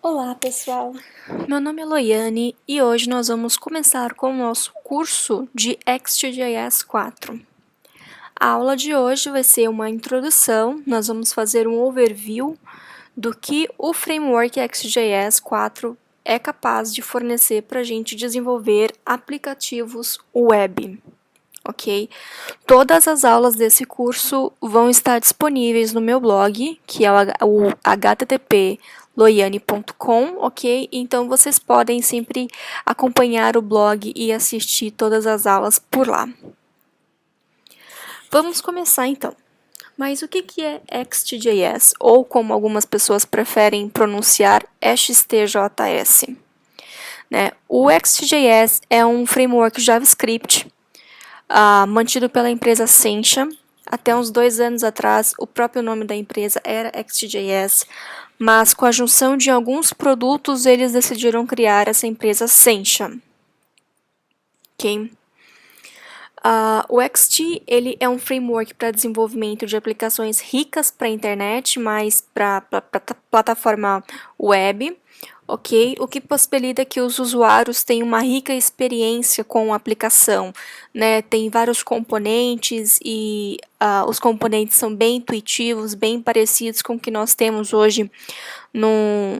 Olá, pessoal! Meu nome é Loiane e hoje nós vamos começar com o nosso curso de Next.js 4. A aula de hoje vai ser uma introdução, nós vamos fazer um overview do que o framework Next.js 4 é capaz de fornecer para a gente desenvolver aplicativos web. Ok? Todas as aulas desse curso vão estar disponíveis no meu blog, que é o http://loiane.com, ok? Então, vocês podem sempre acompanhar o blog e assistir todas as aulas por lá. Vamos começar, então. Mas o que é Next.js, ou como algumas pessoas preferem pronunciar, XTJS? Né? O Next.js é um framework JavaScript mantido pela empresa Sencha. Até uns 2 anos atrás, o próprio nome da empresa era Next.js, mas com a junção de alguns produtos, eles decidiram criar essa empresa Sencha. Okay? O Next ele é um framework para desenvolvimento de aplicações ricas para a internet, mas para plataforma web. Ok? O que possibilita que os usuários tenham uma rica experiência com a aplicação, né? Tem vários componentes e os componentes são bem intuitivos, bem parecidos com o que nós temos hoje num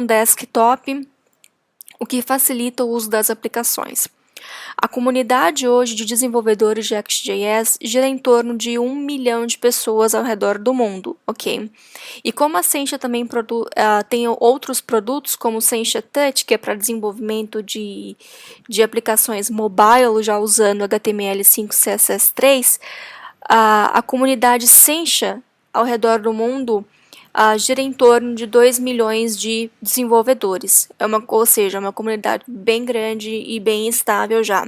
desktop, o que facilita o uso das aplicações. A comunidade hoje de desenvolvedores de Next.js gira em torno de 1 milhão de pessoas ao redor do mundo, ok? E como a Sencha também tem outros produtos, como o Sencha Touch, que é para desenvolvimento de aplicações mobile, já usando HTML5 e CSS3, a comunidade Sencha ao redor do mundo gira em torno de 2 milhões de desenvolvedores. Ou seja, é uma comunidade bem grande e bem estável já.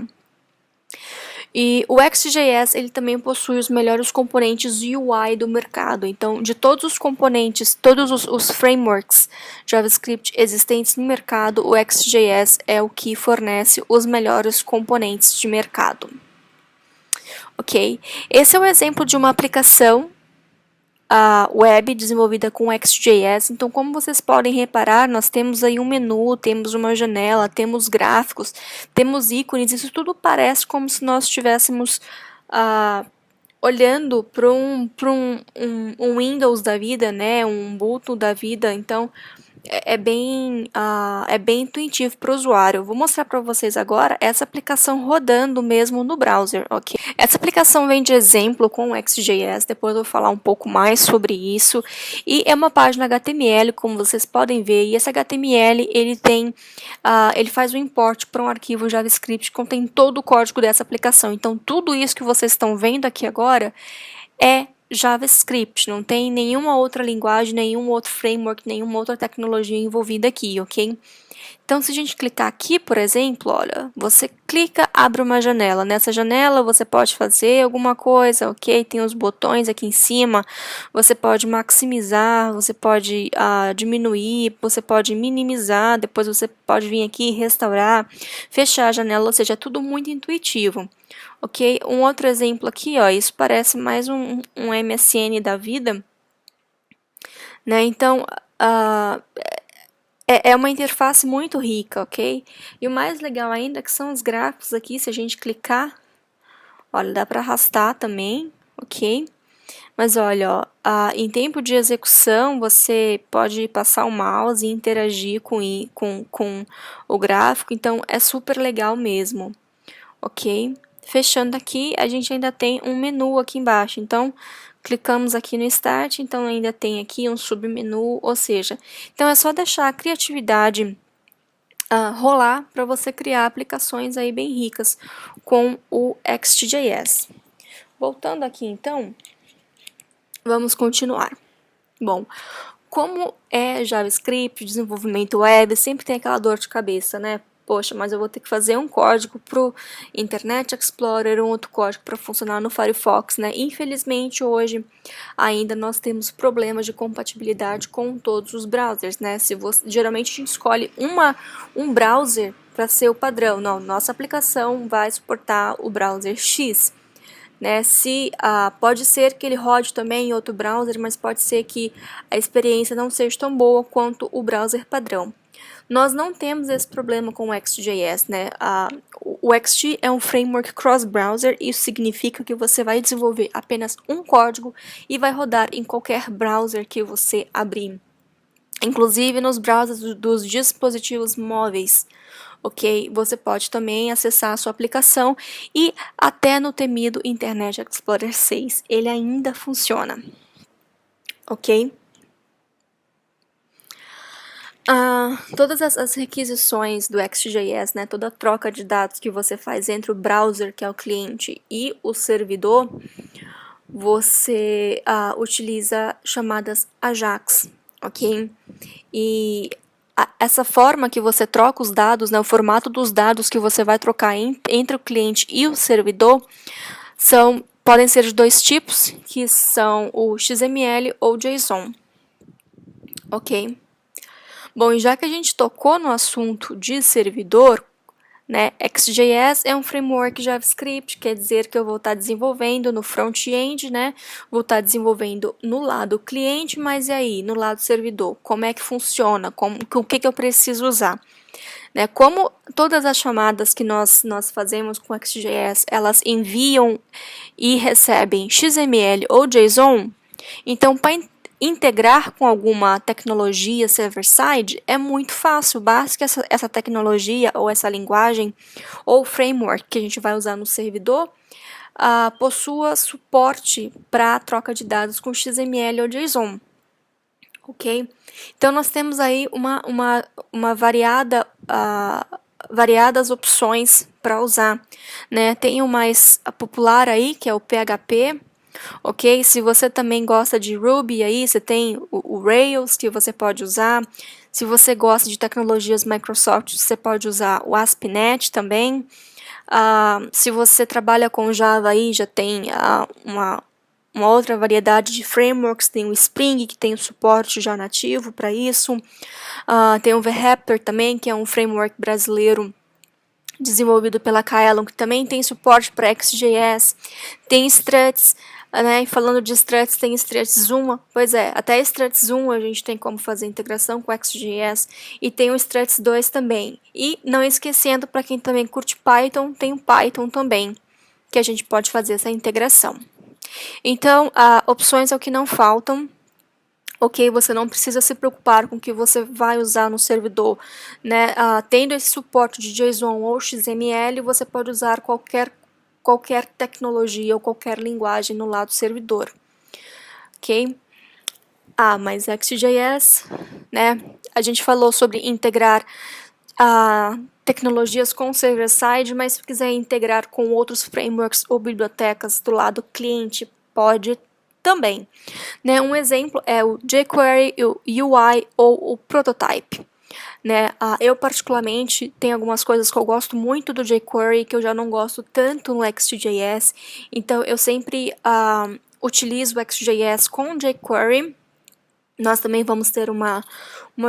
E o Next.js ele também possui os melhores componentes UI do mercado. Então, de todos os componentes, todos os frameworks JavaScript existentes no mercado, o Next.js é o que fornece os melhores componentes de mercado. Ok? Esse é um exemplo de uma aplicação web desenvolvida com Next.js. Então, como vocês podem reparar, nós temos aí um menu, temos uma janela, temos gráficos, temos ícones. Isso tudo parece como se nós estivéssemos olhando para um Windows da vida, né? Um Ubuntu da vida. Então, é bem intuitivo para o usuário. Eu vou mostrar para vocês agora essa aplicação rodando mesmo no browser, ok? Essa aplicação vem de exemplo com o Next.js, depois eu vou falar um pouco mais sobre isso. E é uma página HTML, como vocês podem ver, e esse HTML ele faz o import para um arquivo JavaScript que contém todo o código dessa aplicação. Então, tudo isso que vocês estão vendo aqui agora é JavaScript, não tem nenhuma outra linguagem, nenhum outro framework, nenhuma outra tecnologia envolvida aqui, ok? Então, se a gente clicar aqui, por exemplo, olha, você clica, abre uma janela. Nessa janela, você pode fazer alguma coisa, ok? Tem os botões aqui em cima, você pode maximizar, você pode diminuir, você pode minimizar, depois você pode vir aqui e restaurar, fechar a janela, ou seja, é tudo muito intuitivo. Ok? Um outro exemplo aqui, ó, isso parece mais um MSN da vida, né? Então, é uma interface muito rica, ok? E o mais legal ainda é que são os gráficos aqui, se a gente clicar, olha, dá para arrastar também, ok? Mas olha, ó, em tempo de execução, você pode passar o mouse e interagir com o gráfico, então é super legal mesmo, ok? Fechando aqui, a gente ainda tem um menu aqui embaixo, então clicamos aqui no Start, então ainda tem aqui um submenu, ou seja, então é só deixar a criatividade rolar para você criar aplicações aí bem ricas com o Next.js. Voltando aqui então, vamos continuar. Bom, como é JavaScript, desenvolvimento web, sempre tem aquela dor de cabeça, né? Poxa, mas eu vou ter que fazer um código para o Internet Explorer, um outro código para funcionar no Firefox, né? Infelizmente, hoje ainda nós temos problemas de compatibilidade com todos os browsers, né? Geralmente a gente escolhe um browser para ser o padrão. Não, nossa aplicação vai suportar o browser X, né? Pode ser que ele rode também em outro browser, mas pode ser que a experiência não seja tão boa quanto o browser padrão. Nós não temos esse problema com o XJS, né? O Qt é um framework cross-browser, isso significa que você vai desenvolver apenas um código e vai rodar em qualquer browser que você abrir, inclusive nos browsers dos dispositivos móveis. Ok? Você pode também acessar a sua aplicação e até no temido Internet Explorer 6 ele ainda funciona. Ok? Todas as requisições do XJS, né, toda a troca de dados que você faz entre o browser, que é o cliente, e o servidor, você utiliza chamadas AJAX, ok? E essa forma que você troca os dados, né, o formato dos dados que você vai trocar entre o cliente e o servidor, podem ser de dois tipos, que são o XML ou JSON, ok? Bom, e já que a gente tocou no assunto de servidor, né, XJS é um framework JavaScript, quer dizer que eu vou estar desenvolvendo no front-end, né, vou estar desenvolvendo no lado cliente, mas e aí, no lado servidor, como é que funciona, o que eu preciso usar? Né, como todas as chamadas que nós fazemos com XJS, elas enviam e recebem XML ou JSON, então para integrar com alguma tecnologia server-side é muito fácil, basta que essa tecnologia ou essa linguagem ou framework que a gente vai usar no servidor possua suporte para troca de dados com XML ou JSON. Ok? Então nós temos aí uma variadas opções para usar, né? Tem o mais popular aí, que é o PHP, ok? Se você também gosta de Ruby, aí você tem o Rails, que você pode usar. Se você gosta de tecnologias Microsoft, você pode usar o ASP.NET também. Se você trabalha com Java, aí já tem uma outra variedade de frameworks. Tem o Spring, que tem o suporte já nativo para isso. Tem o VRaptor também, que é um framework brasileiro desenvolvido pela Kaelon, que também tem suporte para XJS. Tem Struts, né? E falando de Struts, tem Struts 1. Pois é, até Struts 1 a gente tem como fazer integração com XJS. E tem o Struts 2 também. E não esquecendo, para quem também curte Python, tem o Python também, que a gente pode fazer essa integração. Então, opções é o que não faltam. Ok, você não precisa se preocupar com o que você vai usar no servidor, né? Tendo esse suporte de JSON ou XML, você pode usar qualquer tecnologia ou qualquer linguagem no lado servidor, ok? Mas XJS, né? A gente falou sobre integrar tecnologias com server-side, mas se quiser integrar com outros frameworks ou bibliotecas do lado cliente, pode também. Né? Um exemplo é o jQuery, o UI ou o Prototype. Né? Eu particularmente tenho algumas coisas que eu gosto muito do jQuery que eu já não gosto tanto no XJS, então eu sempre utilizo o XJS com jQuery. Nós também vamos ter uma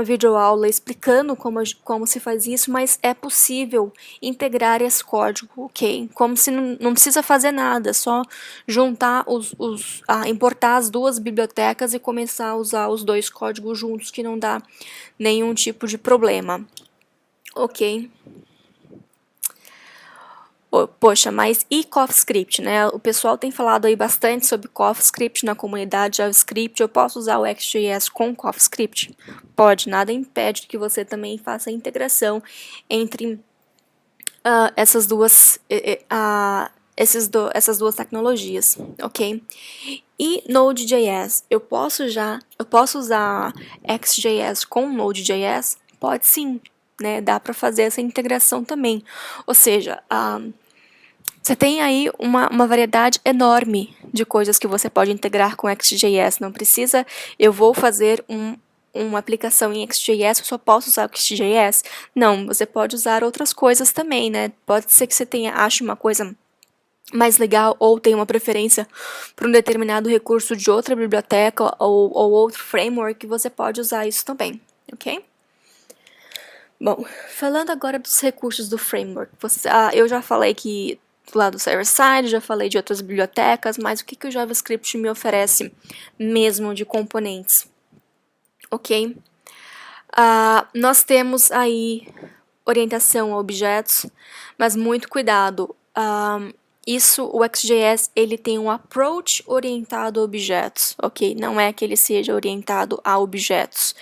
videoaula explicando como se faz isso, mas é possível integrar esse código, ok? Como se não precisa fazer nada, é só juntar importar as duas bibliotecas e começar a usar os dois códigos juntos, que não dá nenhum tipo de problema, ok? Poxa, mas e CoffeeScript, né? O pessoal tem falado aí bastante sobre CoffeeScript na comunidade JavaScript. Eu posso usar o XJS com CoffeeScript? Pode, nada impede que você também faça a integração entre essas duas tecnologias, ok? E Node.js, eu posso usar XJS com Node.js? Pode sim, né? Dá para fazer essa integração também. Ou seja, você tem aí uma variedade enorme de coisas que você pode integrar com XJS. Não precisa, eu vou fazer uma aplicação em XJS, eu só posso usar o XJS. Não, você pode usar outras coisas também, né? Pode ser que você ache uma coisa mais legal ou tenha uma preferência para um determinado recurso de outra biblioteca ou outro framework, você pode usar isso também, ok? Bom, falando agora dos recursos do framework, eu já falei que lá do server-side, já falei de outras bibliotecas, mas o que o JavaScript me oferece mesmo de componentes? Ok? Nós temos aí orientação a objetos, mas muito cuidado. O XJS, ele tem um approach orientado a objetos, ok? Não é que ele seja orientado a objetos.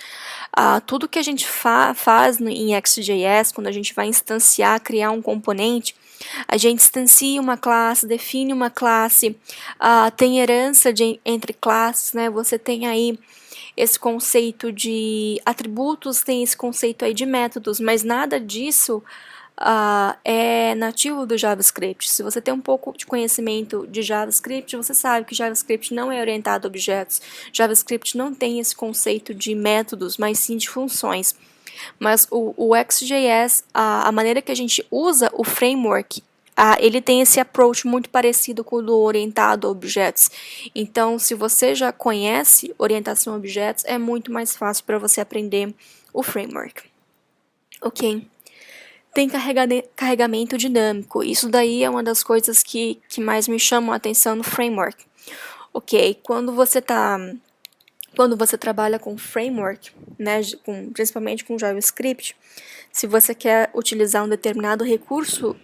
Tudo que a gente faz em XJS, quando a gente vai instanciar, criar um componente, a gente instancia uma classe, define uma classe, tem herança entre classes, né? Você tem aí esse conceito de atributos, tem esse conceito aí de métodos, mas nada disso é nativo do JavaScript. Se você tem um pouco de conhecimento de JavaScript, você sabe que JavaScript não é orientado a objetos. JavaScript não tem esse conceito de métodos, mas sim de funções. Mas o XJS, a maneira que a gente usa o framework, ele tem esse approach muito parecido com o do orientado a objetos. Então, se você já conhece orientação a objetos, é muito mais fácil para você aprender o framework. Ok? Tem carregamento dinâmico. Isso daí é uma das coisas que mais me chamam a atenção no framework. Ok? Quando você trabalha com framework, né, principalmente com JavaScript, se você quer utilizar um determinado recurso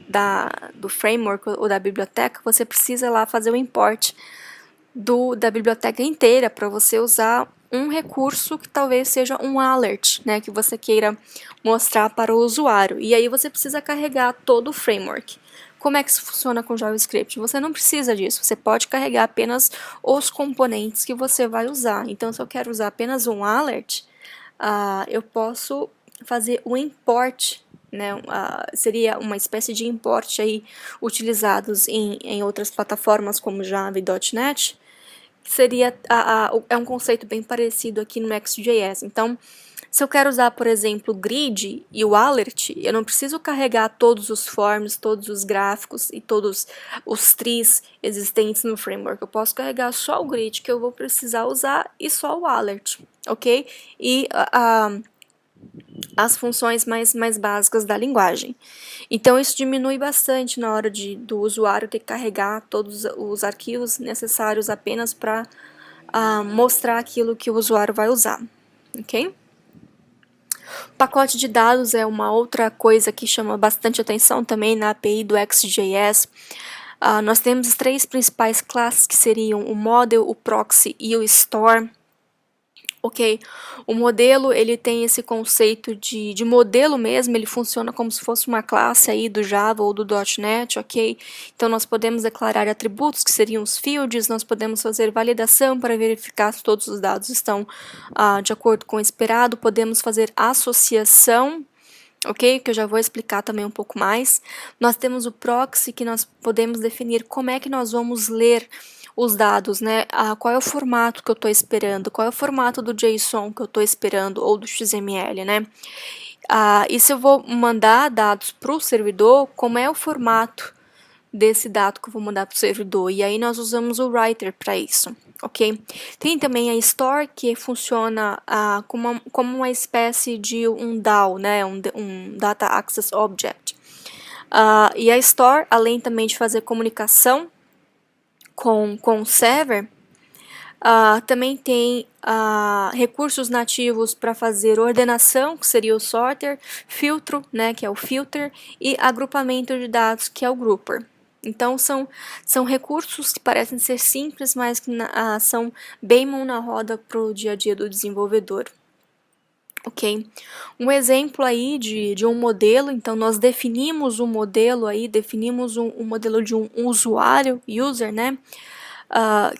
do framework ou da biblioteca, você precisa lá fazer o import da biblioteca inteira para você usar um recurso que talvez seja um alert, né, que você queira mostrar para o usuário. E aí você precisa carregar todo o framework. Como é que isso funciona com JavaScript? Você não precisa disso, você pode carregar apenas os componentes que você vai usar. Então, se eu quero usar apenas um alert, eu posso fazer o import, né? Seria uma espécie de import aí utilizados em outras plataformas como Java e .NET. É um conceito bem parecido aqui no XJS. Então, se eu quero usar, por exemplo, o grid e o alert, eu não preciso carregar todos os forms, todos os gráficos e todos os trees existentes no framework. Eu posso carregar só o grid que eu vou precisar usar e só o alert, ok? E as funções mais básicas da linguagem. Então, isso diminui bastante na hora do usuário ter que carregar todos os arquivos necessários apenas para mostrar aquilo que o usuário vai usar, ok? Pacote de dados é uma outra coisa que chama bastante atenção também na API do XJS. Nós temos as 3 principais classes que seriam o model, o proxy e o store. Ok, o modelo ele tem esse conceito de modelo mesmo, ele funciona como se fosse uma classe aí do Java ou do .NET, ok? Então nós podemos declarar atributos que seriam os fields, nós podemos fazer validação para verificar se todos os dados estão de acordo com o esperado, podemos fazer associação, ok? Que eu já vou explicar também um pouco mais. Nós temos o proxy, que nós podemos definir como é que nós vamos ler os dados, né? Qual é o formato que eu estou esperando, qual é o formato do JSON que eu estou esperando, ou do XML, né? E se eu vou mandar dados para o servidor, como é o formato desse dado que eu vou mandar para o servidor? E aí nós usamos o writer para isso, ok? Tem também a store, que funciona como uma espécie de um DAO, né? Um Data Access Object. E a store, além também de fazer comunicação com o server, também tem recursos nativos para fazer ordenação, que seria o sorter, filtro, né, que é o filter, e agrupamento de dados, que é o grouper. Então, são recursos que parecem ser simples, mas que são bem mão na roda para o dia a dia do desenvolvedor. Ok? Um exemplo aí de um modelo, então nós definimos um modelo aí, definimos um modelo de um usuário, user, né?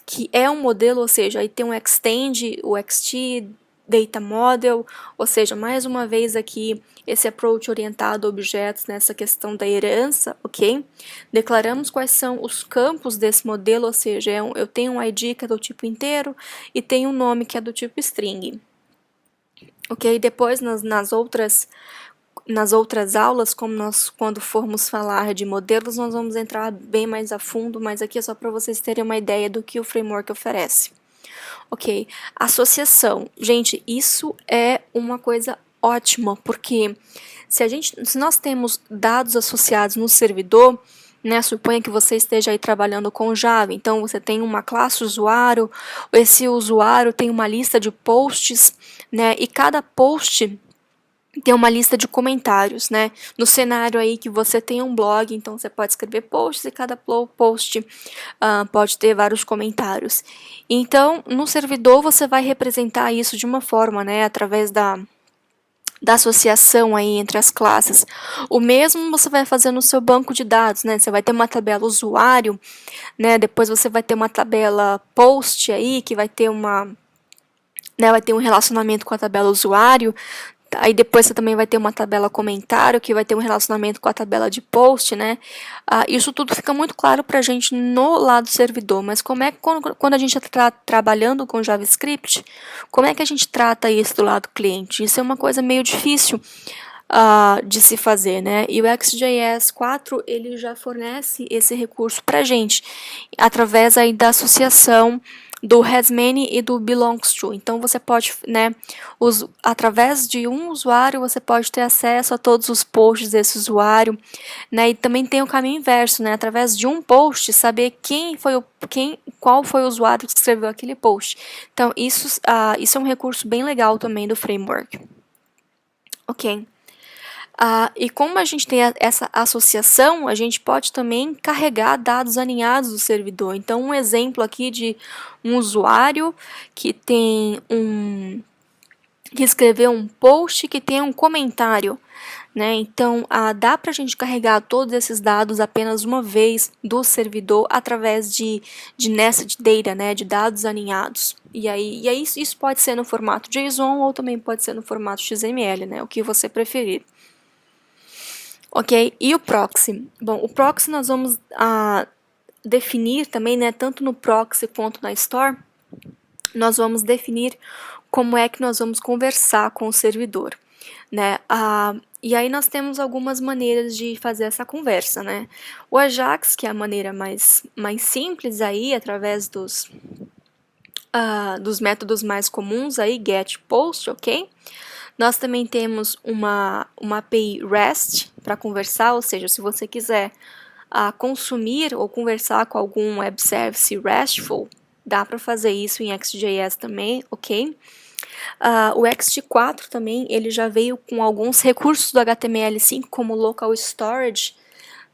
Que é um modelo, ou seja, aí tem um extend, o xt, data model, ou seja, mais uma vez aqui esse approach orientado a objetos nessa questão da herança, ok? Declaramos quais são os campos desse modelo, ou seja, eu tenho um ID que é do tipo inteiro e tenho um nome que é do tipo string. Ok? Depois, nas outras aulas, quando formos falar de modelos, nós vamos entrar bem mais a fundo, mas aqui é só para vocês terem uma ideia do que o framework oferece. Ok? Associação. Gente, isso é uma coisa ótima, porque se nós temos dados associados no servidor, né? Suponha que você esteja aí trabalhando com Java, então você tem uma classe usuário, esse usuário tem uma lista de posts, né? E cada post tem uma lista de comentários, né? No cenário aí que você tem um blog, então você pode escrever posts e cada post pode ter vários comentários. Então, no servidor você vai representar isso de uma forma, né? Através da associação aí entre as classes. O mesmo você vai fazer no seu banco de dados, né? Você vai ter uma tabela usuário, né? Depois você vai ter uma tabela post aí, que vai ter vai ter um relacionamento com a tabela usuário. Aí depois você também vai ter uma tabela comentário, que vai ter um relacionamento com a tabela de post, né? Isso tudo fica muito claro para a gente no lado servidor, mas como é que quando a gente está trabalhando com JavaScript, como é que a gente trata isso do lado cliente? Isso é uma coisa meio difícil de se fazer, né? E o XJS 4, ele já fornece esse recurso para a gente, através aí da associação do has many e do belongs to. Então você pode, né, através de um usuário você pode ter acesso a todos os posts desse usuário, né? E também tem o caminho inverso, né? Através de um post saber qual foi o usuário que escreveu aquele post. Então isso é um recurso bem legal também do framework. Ok. E como a gente tem essa associação, a gente pode também carregar dados alinhados do servidor. Então, um exemplo aqui de um usuário que tem que escreveu um post que tem um comentário, né? Então, dá para a gente carregar todos esses dados apenas uma vez do servidor através de nested data, né? De dados alinhados. E aí isso pode ser no formato JSON ou também pode ser no formato XML, né? O que você preferir. Ok? E o proxy? Bom, o proxy nós vamos definir também, né, tanto no proxy quanto na store, nós vamos definir como é que nós vamos conversar com o servidor, né? E aí nós temos algumas maneiras de fazer essa conversa, né? O Ajax, que é a maneira mais simples aí, através dos métodos mais comuns aí, get, post, ok? Nós também temos uma API REST para conversar, ou seja, se você quiser consumir ou conversar com algum web service RESTful, dá para fazer isso em XJS também, ok? O Ext4 também, ele já veio com alguns recursos do HTML5, como local storage,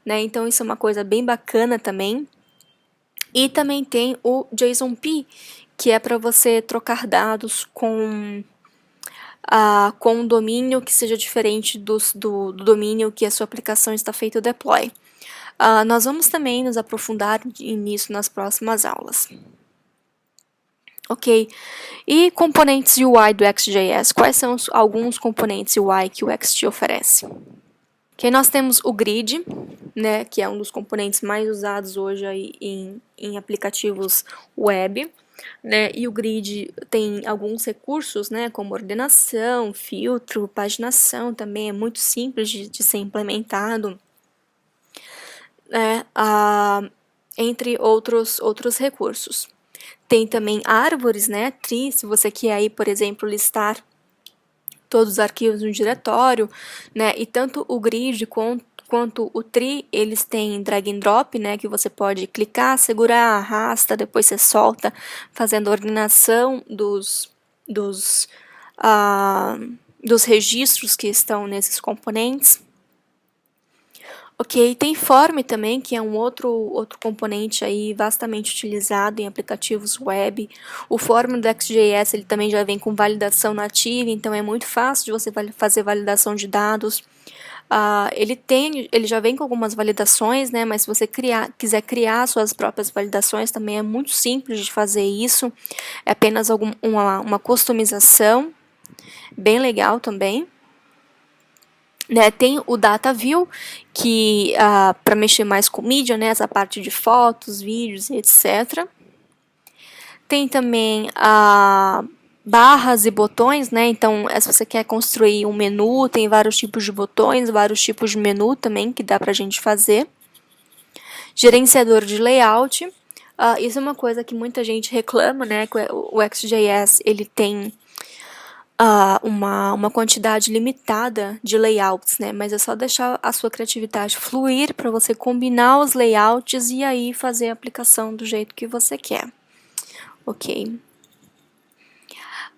né? Então isso é uma coisa bem bacana também. E também tem o JSONP, que é para você trocar dados com um domínio que seja diferente do domínio que a sua aplicação está feito o deploy. Nós vamos também nos aprofundar nisso nas próximas aulas. Ok, e componentes UI do XJS, quais são alguns componentes UI que o Xt oferece? Ok, nós temos o grid, né, que é um dos componentes mais usados hoje aí em aplicativos web. Né, e o grid tem alguns recursos, né, como ordenação, filtro, paginação, também é muito simples de ser implementado, né, entre outros recursos. Tem também árvores, né, tree, se você quer aí, por exemplo, listar todos os arquivos no diretório, né, e tanto o grid quanto o tree, eles têm drag and drop, né, que você pode clicar, segurar, arrasta, depois você solta, fazendo a ordenação dos registros que estão nesses componentes. Ok, tem form também, que é um outro componente aí vastamente utilizado em aplicativos web. O form do XJS, ele também já vem com validação nativa, então é muito fácil de você fazer validação de dados. Ele já vem com algumas validações, né, mas se você quiser criar suas próprias validações, também é muito simples de fazer isso. É apenas uma customização, bem legal também. Né, tem o Data View, que para mexer mais com mídia, né, essa parte de fotos, vídeos, etc. Tem também barras e botões, né, então se você quer construir um menu, tem vários tipos de botões, vários tipos de menu também que dá para a gente fazer. Gerenciador de layout, isso é uma coisa que muita gente reclama, né, que o XJS ele tem uma quantidade limitada de layouts, né? Mas é só deixar a sua criatividade fluir para você combinar os layouts e aí fazer a aplicação do jeito que você quer. Ok.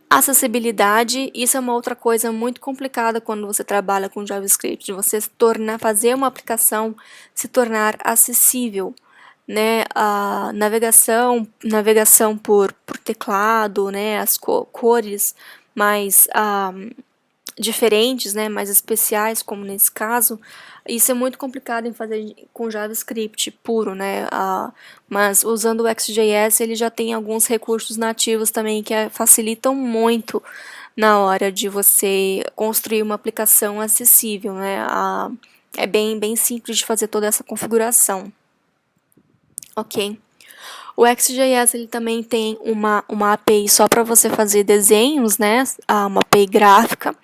Acessibilidade, isso é uma outra coisa muito complicada quando você trabalha com JavaScript, você fazer uma aplicação se tornar acessível, né? A navegação por teclado, né? As cores mais diferentes, né? Mais especiais, como nesse caso. Isso é muito complicado em fazer com JavaScript puro, né? Mas usando o XJS, ele já tem alguns recursos nativos também que facilitam muito na hora de você construir uma aplicação acessível, né? É bem simples de fazer toda essa configuração. Ok. O XJS ele também tem uma API só para você fazer desenhos, né? Uma API gráfica.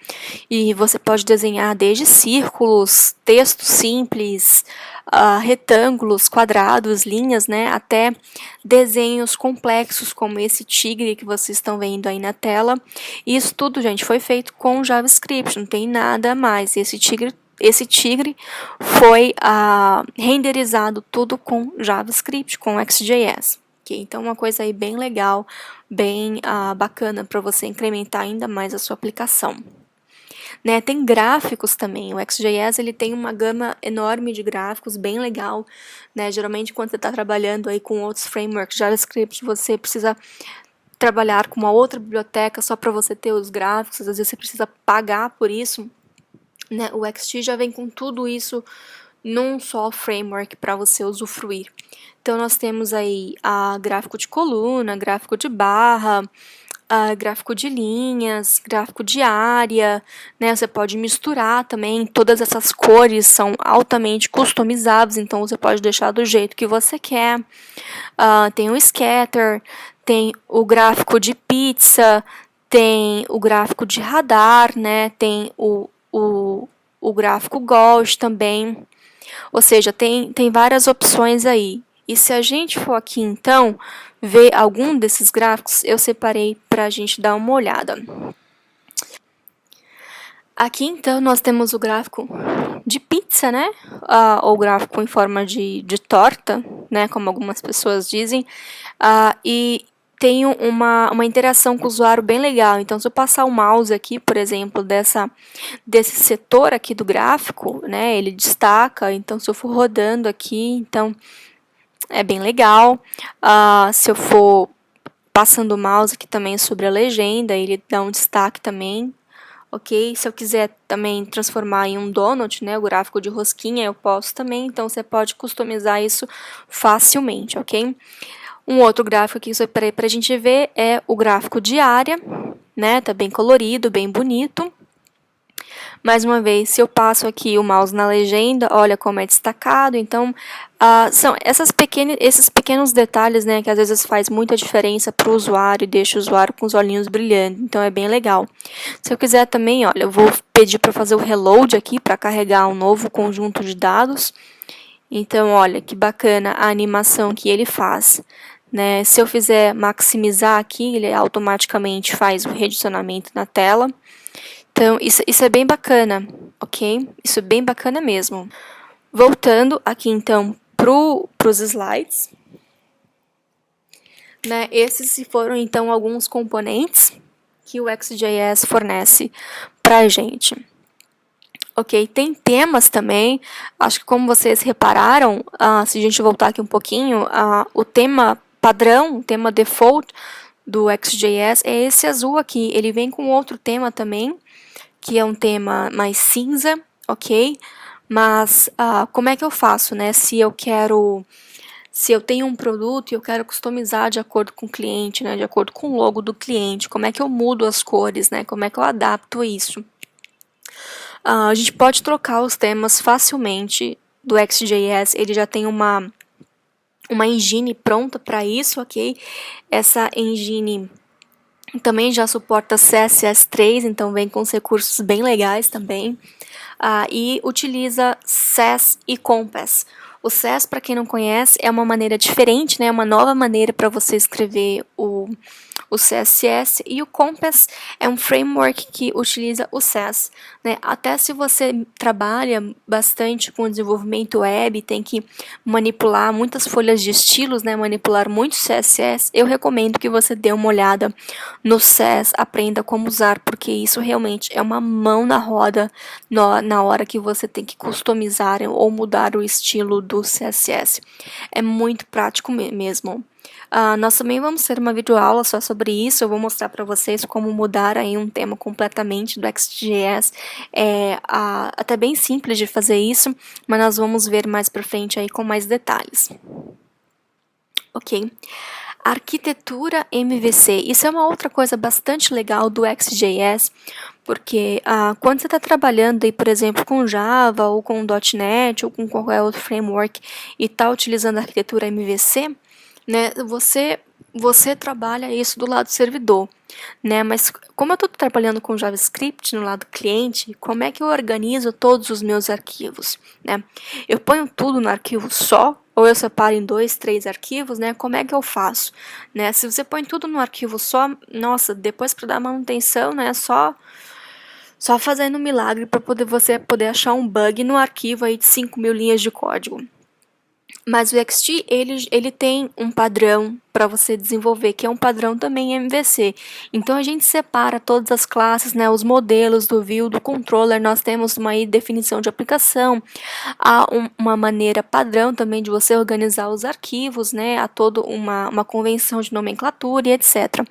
E você pode desenhar desde círculos, textos simples, retângulos, quadrados, linhas, né? Até desenhos complexos como esse tigre que vocês estão vendo aí na tela. E isso tudo, gente, foi feito com JavaScript, não tem nada a mais. Esse tigre foi renderizado tudo com JavaScript, com XJS. Okay? Então, uma coisa aí bem legal, bem bacana para você incrementar ainda mais a sua aplicação. Né? Tem gráficos também. O XJS ele tem uma gama enorme de gráficos, bem legal. Né? Geralmente, quando você está trabalhando aí com outros frameworks JavaScript, você precisa trabalhar com uma outra biblioteca só para você ter os gráficos. Às vezes você precisa pagar por isso. Né? O XT já vem com tudo isso num só framework para você usufruir. Então, nós temos aí gráfico de coluna, gráfico de barra, gráfico de linhas, gráfico de área, né? Você pode misturar também, todas essas cores são altamente customizáveis, então você pode deixar do jeito que você quer. Tem o scatter, tem o gráfico de pizza, tem o gráfico de radar, né? Tem o gráfico Gauge também. Ou seja, tem várias opções aí. E se a gente for aqui, então, ver algum desses gráficos, eu separei para a gente dar uma olhada. Aqui, então, nós temos o gráfico de pizza, né? Ou gráfico em forma de torta, né? Como algumas pessoas dizem. E tem uma interação com o usuário bem legal. Então, se eu passar o mouse aqui, por exemplo, desse setor aqui do gráfico, né? Ele destaca. Então, se eu for rodando aqui, então é bem legal. Se eu for passando o mouse aqui também sobre a legenda, ele dá um destaque também. Ok? Se eu quiser também transformar em um donut, né, o gráfico de rosquinha, eu posso também. Então, você pode customizar isso facilmente, ok? Um outro gráfico aqui que eu separei para a gente ver é o gráfico de área, né? Tá bem colorido, bem bonito. Mais uma vez, se eu passo aqui o mouse na legenda, olha como é destacado. Então, são esses pequenos detalhes, né, que às vezes faz muita diferença para o usuário e deixa o usuário com os olhinhos brilhando. Então, é bem legal. Se eu quiser também, olha, eu vou pedir para fazer o reload aqui, para carregar um novo conjunto de dados. Então, olha, que bacana a animação que ele faz. Né? Se eu fizer maximizar aqui, ele automaticamente faz o redicionamento na tela. Então, isso é bem bacana, ok? Isso é bem bacana mesmo. Voltando aqui, então, para os slides. Né? Esses foram, então, alguns componentes que o XJS fornece para a gente. Ok, tem temas também. Acho que como vocês repararam, se a gente voltar aqui um pouquinho, o tema padrão, o tema default do XJS é esse azul aqui. Ele vem com outro tema também, que é um tema mais cinza, ok? Mas como é que eu faço, né? Se eu tenho um produto e eu quero customizar de acordo com o cliente, né? De acordo com o logo do cliente, como é que eu mudo as cores, né? Como é que eu adapto isso? A gente pode trocar os temas facilmente do XJS, ele já tem uma engine pronta para isso, ok? Essa engine também já suporta CSS3, então vem com os recursos bem legais também. E utiliza Sass e Compass. O Sass, para quem não conhece, é uma maneira diferente, né? Uma nova maneira para você escrever o CSS, e o Compass é um framework que utiliza o Sass, né? Até se você trabalha bastante com desenvolvimento web, tem que manipular muitas folhas de estilos, né? Manipular muito CSS, eu recomendo que você dê uma olhada no Sass, aprenda como usar, porque isso realmente é uma mão na roda na hora que você tem que customizar ou mudar o estilo do CSS. É muito prático mesmo. Nós também vamos ter uma videoaula só sobre isso. Eu vou mostrar para vocês como mudar aí um tema completamente do XJS. É até bem simples de fazer isso, mas nós vamos ver mais para frente aí com mais detalhes. Ok. Arquitetura MVC. Isso é uma outra coisa bastante legal do XJS, porque quando você está trabalhando aí, por exemplo, com Java ou com .NET ou com qualquer outro framework e está utilizando a arquitetura MVC, né, você trabalha isso do lado servidor, né? Mas como eu estou trabalhando com JavaScript no lado cliente, como é que eu organizo todos os meus arquivos, né? Eu ponho tudo no arquivo só, ou eu separo em 2, 3 arquivos, né? Como é que eu faço, né? Se você põe tudo no arquivo só, nossa, depois para dar manutenção, né? Só fazendo um milagre para você poder achar um bug no arquivo aí de 5.000 linhas de código. Mas o XT, ele tem um padrão para você desenvolver, que é um padrão também MVC. Então, a gente separa todas as classes, né, os modelos do view, do controller, nós temos uma definição de aplicação, há uma maneira padrão também de você organizar os arquivos, né, há toda uma convenção de nomenclatura e etc.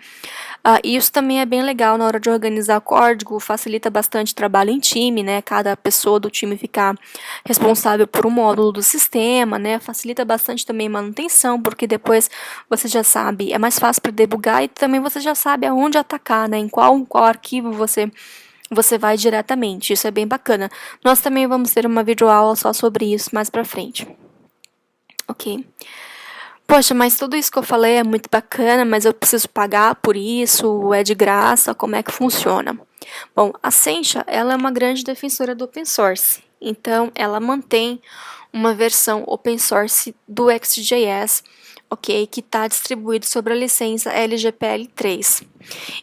Isso também é bem legal na hora de organizar código, facilita bastante o trabalho em time, né? Cada pessoa do time ficar responsável por um módulo do sistema, né? Facilita bastante também a manutenção, porque depois você já sabe, é mais fácil para debugar e também você já sabe aonde atacar, né? Em qual arquivo você vai diretamente. Isso é bem bacana. Nós também vamos ter uma videoaula só sobre isso mais pra frente. Ok. Poxa, mas tudo isso que eu falei é muito bacana, mas eu preciso pagar por isso, é de graça, como é que funciona? Bom, a Sencha, ela é uma grande defensora do open source, então ela mantém uma versão open source do XJS, ok, que está distribuído sobre a licença LGPL3.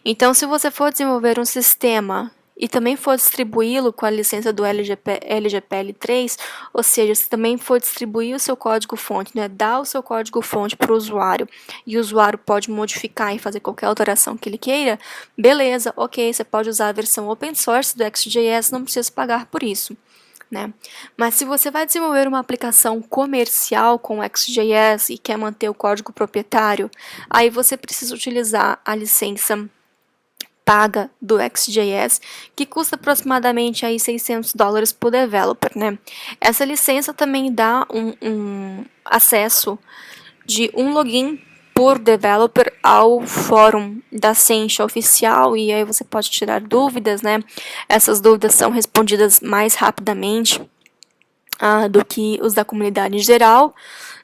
Então, se você for desenvolver um sistema e também for distribuí-lo com a licença do LGPL3, ou seja, se também for distribuir o seu código-fonte, né, dar o seu código-fonte para o usuário, e o usuário pode modificar e fazer qualquer alteração que ele queira, beleza, ok, você pode usar a versão open source do XJS, não precisa pagar por isso. Né? Mas se você vai desenvolver uma aplicação comercial com XJS e quer manter o código proprietário, aí você precisa utilizar a licença paga do XJS, que custa aproximadamente aí $600 por developer, né? Essa licença também dá um acesso de um login por developer ao fórum da Sencha oficial, e aí você pode tirar dúvidas, né? Essas dúvidas são respondidas mais rapidamente do que os da comunidade em geral,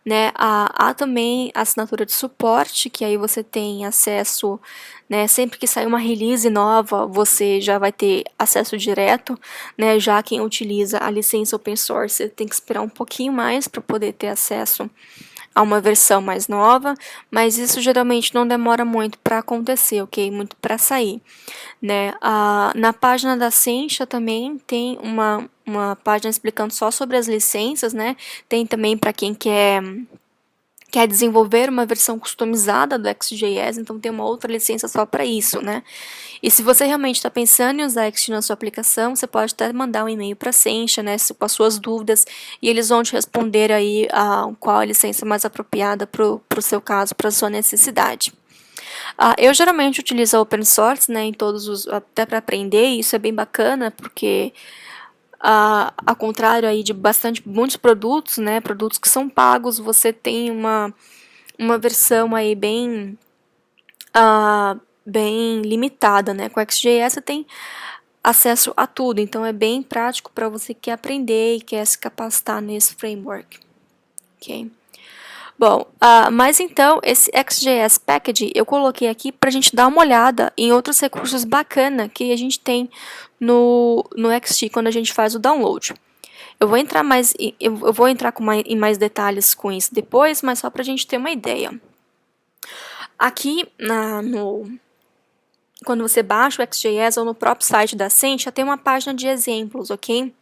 né? Há também a assinatura de suporte, que aí você tem acesso, né? Sempre que sair uma release nova, você já vai ter acesso direto, né? Já quem utiliza a licença open source tem que esperar um pouquinho mais para poder ter acesso a uma versão mais nova, mas isso geralmente não demora muito para acontecer, ok? Muito para sair, né? Na página da Sencha também tem uma página explicando só sobre as licenças, né? Tem também para quem quer desenvolver uma versão customizada do XJS, então tem uma outra licença só para isso, né? E se você realmente está pensando em usar XT na sua aplicação, você pode até mandar um e-mail para a Sencha, né, com as suas dúvidas, e eles vão te responder aí qual a licença mais apropriada para o seu caso, para a sua necessidade. Eu geralmente utilizo a open source, né, em até para aprender, e isso é bem bacana, porque ao contrário aí de muitos produtos, né, produtos que são pagos, você tem uma versão aí bem limitada, né? Com o XJS você tem acesso a tudo, então é bem prático para você que quer aprender e quer se capacitar nesse framework, ok? Bom, mas então, esse XJS Package eu coloquei aqui para a gente dar uma olhada em outros recursos bacana que a gente tem no XT quando a gente faz o download. Eu vou entrar em mais detalhes com isso depois, mas só para a gente ter uma ideia. Aqui, quando você baixa o XJS ou no próprio site da Sencha, tem uma página de exemplos, ok?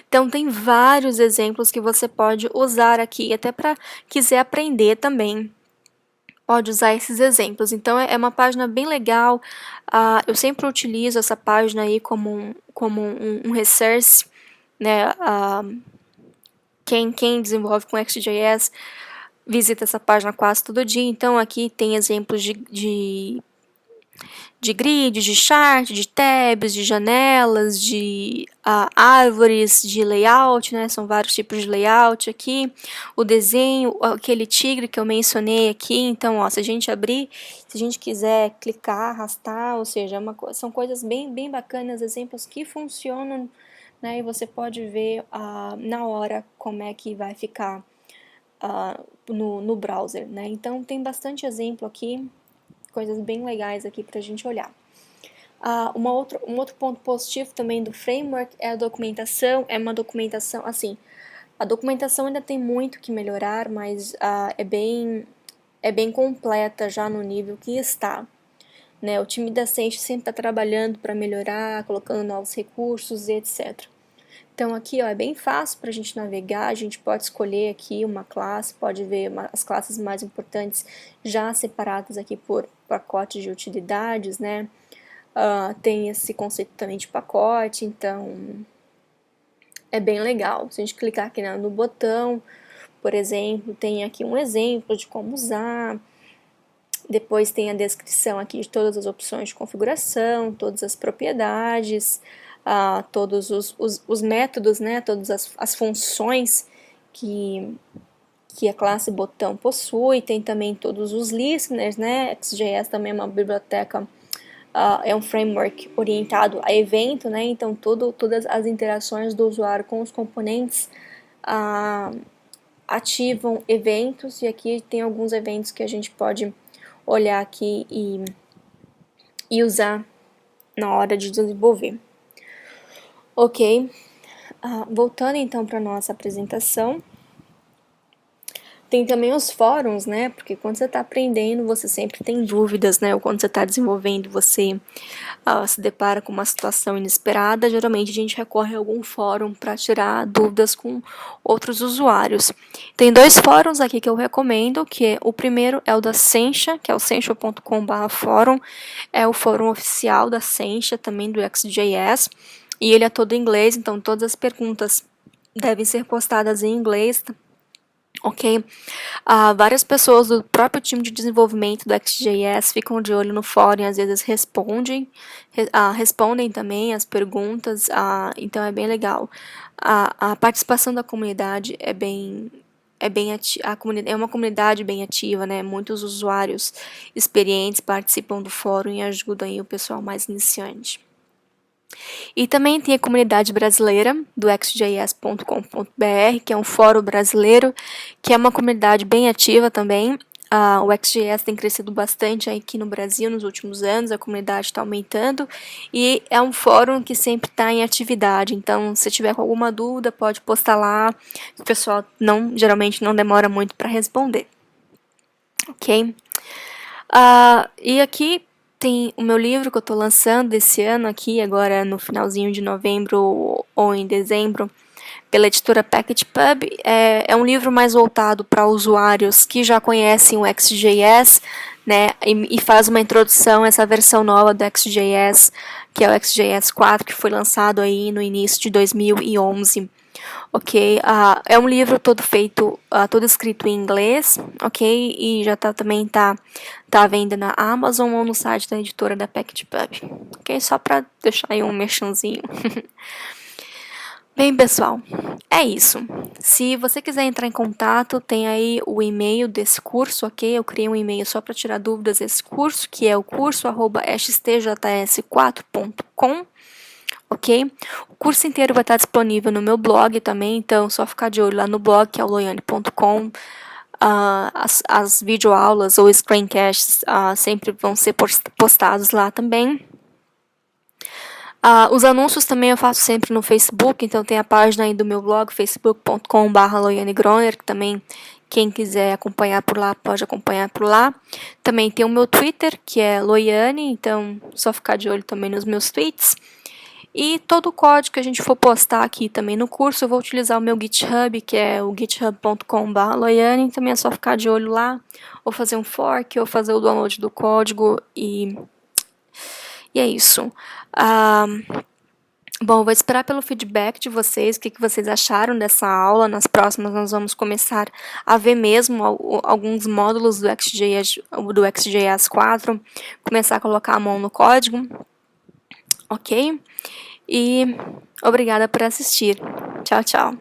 Então, tem vários exemplos que você pode usar aqui, até para quiser aprender também. Pode usar esses exemplos. Então, é uma página bem legal. Eu sempre utilizo essa página aí como um resource, né? Quem desenvolve com XJS visita essa página quase todo dia. Então, aqui tem exemplos de grid, de chart, de tabs, de janelas, de árvores, de layout, né? São vários tipos de layout aqui. O desenho, aquele tigre que eu mencionei aqui. Então, ó, se a gente abrir, se a gente quiser clicar, arrastar, ou seja, são coisas bem bacanas, exemplos que funcionam, né? E você pode ver na hora como é que vai ficar no browser, né? Então, tem bastante exemplo aqui, coisas bem legais aqui para a gente olhar. Um outro ponto positivo também do framework é a documentação. É uma documentação, assim, a documentação ainda tem muito que melhorar, mas é bem completa já no nível que está. Né? O time da Sencha sempre está trabalhando para melhorar, colocando novos recursos e etc. Então aqui ó, é bem fácil para a gente navegar, a gente pode escolher aqui uma classe, pode ver as classes mais importantes já separadas aqui por pacotes de utilidades, né? Tem esse conceito também de pacote, então é bem legal. Se a gente clicar aqui no botão, por exemplo, tem aqui um exemplo de como usar. Depois tem a descrição aqui de todas as opções de configuração, todas as propriedades, todos os métodos, né, todas as funções que a classe botão possui. Tem também todos os listeners, né? XJS também é uma biblioteca, é um framework orientado a evento, né? Então todas as interações do usuário com os componentes ativam eventos, e aqui tem alguns eventos que a gente pode olhar aqui e usar na hora de desenvolver. Ok, voltando então para a nossa apresentação, tem também os fóruns, né? Porque quando você está aprendendo, você sempre tem dúvidas, né? Ou quando você está desenvolvendo, você se depara com uma situação inesperada. Geralmente a gente recorre a algum fórum para tirar dúvidas com outros usuários. Tem 2 fóruns aqui que eu recomendo, que o primeiro é o da Sencha, que é o sencha.com/fórum. É o fórum oficial da Sencha, também do XJS. E ele é todo em inglês, então todas as perguntas devem ser postadas em inglês, ok? Várias pessoas do próprio time de desenvolvimento do XJS ficam de olho no fórum e às vezes respondem também as perguntas, então é bem legal. A participação da comunidade é uma comunidade bem ativa, né? Muitos usuários experientes participam do fórum e ajudam aí o pessoal mais iniciante. E também tem a comunidade brasileira do xjs.com.br, que é um fórum brasileiro, que é uma comunidade bem ativa também. O XJS tem crescido bastante aqui no Brasil nos últimos anos, a comunidade está aumentando e é um fórum que sempre está em atividade. Então, se tiver com alguma dúvida, pode postar lá. O pessoal geralmente não demora muito para responder. Ok? E aqui tem o meu livro que eu estou lançando esse ano aqui, agora no finalzinho de novembro ou em dezembro, pela editora PacketPub. É um livro mais voltado para usuários que já conhecem o XJS, né, e faz uma introdução a essa versão nova do XJS, que é o XJS 4, que foi lançado aí no início de 2011. Ok, é um livro todo feito, todo escrito em inglês, ok, e já também tá à venda na Amazon ou no site da editora da PacketPub, ok, só para deixar aí um merchanzinho. Bem, pessoal, é isso. Se você quiser entrar em contato, tem aí o e-mail desse curso, ok? Eu criei um e-mail só para tirar dúvidas desse curso, que é o curso@xtjs4.com. Ok? O curso inteiro vai estar disponível no meu blog também, então é só ficar de olho lá no blog, que é o loiane.com. As videoaulas ou screencasts sempre vão ser postados lá também. Os anúncios também eu faço sempre no Facebook, então tem a página aí do meu blog, facebook.com/loianegroner, Quem quiser acompanhar por lá, pode acompanhar por lá. Também tem o meu Twitter, que é Loiane, então só ficar de olho também nos meus tweets. E todo o código que a gente for postar aqui também no curso, eu vou utilizar o meu GitHub, que é o github.com/Loiane, também é só ficar de olho lá, ou fazer um fork, ou fazer o download do código, e é isso. Bom, vou esperar pelo feedback de vocês, o que vocês acharam dessa aula. Nas próximas nós vamos começar a ver mesmo alguns módulos do XJS 4, começar a colocar a mão no código, ok? E obrigada por assistir. Tchau, tchau.